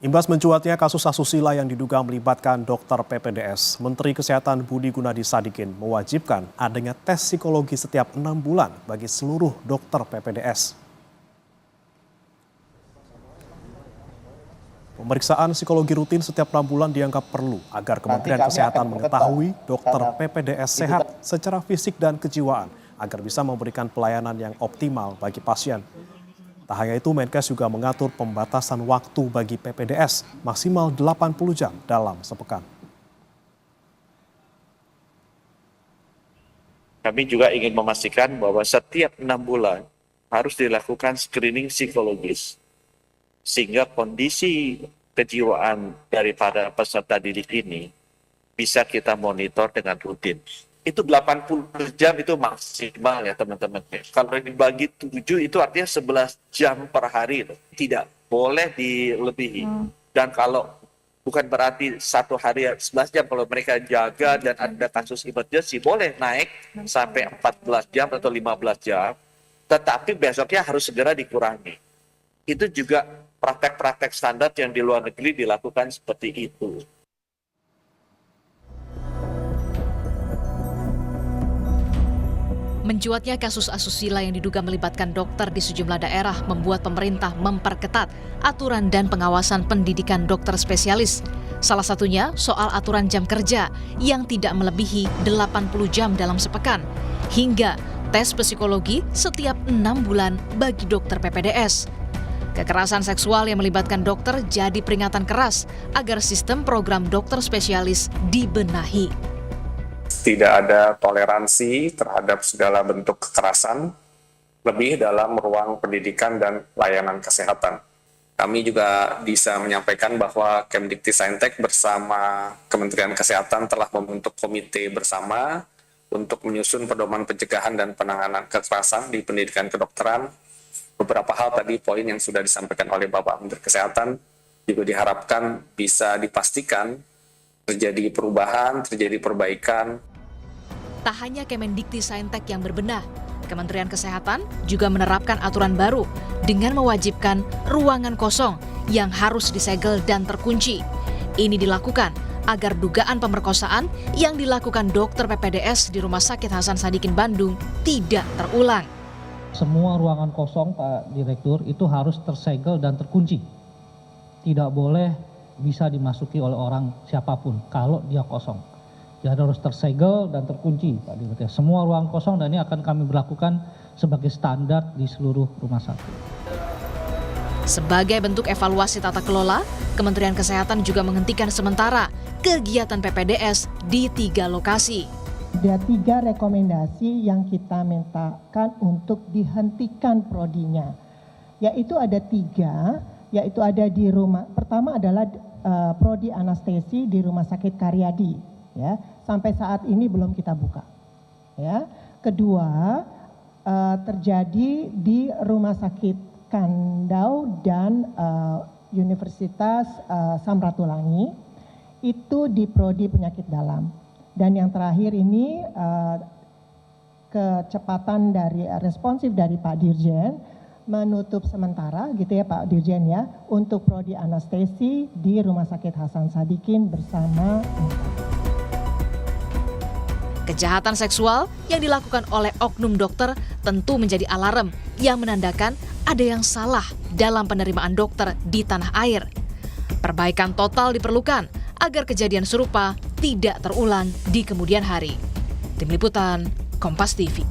Imbas mencuatnya kasus asusila yang diduga melibatkan dokter PPDS, Menteri Kesehatan Budi Gunadi Sadikin mewajibkan adanya tes psikologi setiap 6 bulan bagi seluruh dokter PPDS. Pemeriksaan psikologi rutin setiap 6 bulan dianggap perlu agar Kementerian Kesehatan mengetahui dokter PPDS sehat secara fisik dan kejiwaan agar bisa memberikan pelayanan yang optimal bagi pasien. Tak hanya itu, Menkes juga mengatur pembatasan waktu bagi PPDS maksimal 80 jam dalam sepekan. Kami juga ingin memastikan bahwa setiap 6 bulan harus dilakukan screening psikologis, sehingga kondisi kejiwaan daripada peserta didik ini bisa kita monitor dengan rutin. Itu 80 jam itu maksimal ya teman-teman. Kalau dibagi 7 itu artinya 11 jam per hari. Tidak boleh dilebihi. Dan kalau bukan berarti satu hari 11 jam, kalau mereka jaga dan ada kasus emergency boleh naik sampai 14 jam atau 15 jam. Tetapi besoknya harus segera dikurangi. Itu juga praktek-praktek standar yang di luar negeri dilakukan seperti itu. Mencuatnya kasus asusila yang diduga melibatkan dokter di sejumlah daerah membuat pemerintah memperketat aturan dan pengawasan pendidikan dokter spesialis. Salah satunya soal aturan jam kerja yang tidak melebihi 80 jam dalam sepekan, hingga tes psikologi setiap 6 bulan bagi dokter PPDS. Kekerasan seksual yang melibatkan dokter jadi peringatan keras agar sistem program dokter spesialis dibenahi. Tidak ada toleransi terhadap segala bentuk kekerasan, lebih dalam ruang pendidikan dan layanan kesehatan. Kami juga bisa menyampaikan bahwa Kemdikti-Saintek bersama Kementerian Kesehatan telah membentuk komite bersama untuk menyusun pedoman pencegahan dan penanganan kekerasan di pendidikan kedokteran. Beberapa hal tadi poin yang sudah disampaikan oleh Bapak Menteri Kesehatan juga diharapkan bisa dipastikan terjadi perubahan, terjadi perbaikan. Tak hanya Kemendikti-Saintek yang berbenah, Kementerian Kesehatan juga menerapkan aturan baru dengan mewajibkan ruangan kosong yang harus disegel dan terkunci. Ini dilakukan agar dugaan pemerkosaan yang dilakukan dokter PPDS di Rumah Sakit Hasan Sadikin Bandung tidak terulang. Semua ruangan kosong, Pak Direktur, itu harus tersegel dan terkunci. Tidak boleh bisa dimasuki oleh orang siapapun kalau dia kosong. Jadi harus tersegel dan terkunci, Pak Direktur. Semua ruang kosong dan ini akan kami berlakukan sebagai standar di seluruh rumah sakit. Sebagai bentuk evaluasi tata kelola, Kementerian Kesehatan juga menghentikan sementara kegiatan PPDS di 3 lokasi. Ada 3 rekomendasi yang kita mintakan untuk dihentikan prodinya, yaitu ada 3, yaitu ada di rumah. Pertama adalah prodi anestesi di Rumah Sakit Karyadi, ya, sampai saat ini belum kita buka. Ya, kedua terjadi di Rumah Sakit Kandau dan Universitas Samratulangi, itu di prodi penyakit dalam. Dan yang terakhir ini kecepatan dari responsif dari Pak Dirjen menutup sementara gitu ya Pak Dirjen ya untuk prodi anestesi di Rumah Sakit Hasan Sadikin bersama. Kejahatan seksual yang dilakukan oleh oknum dokter tentu menjadi alarm yang menandakan ada yang salah dalam penerimaan dokter di tanah air. Perbaikan total diperlukan agar kejadian serupa tidak terulang di kemudian hari. Tim Liputan, Kompas TV.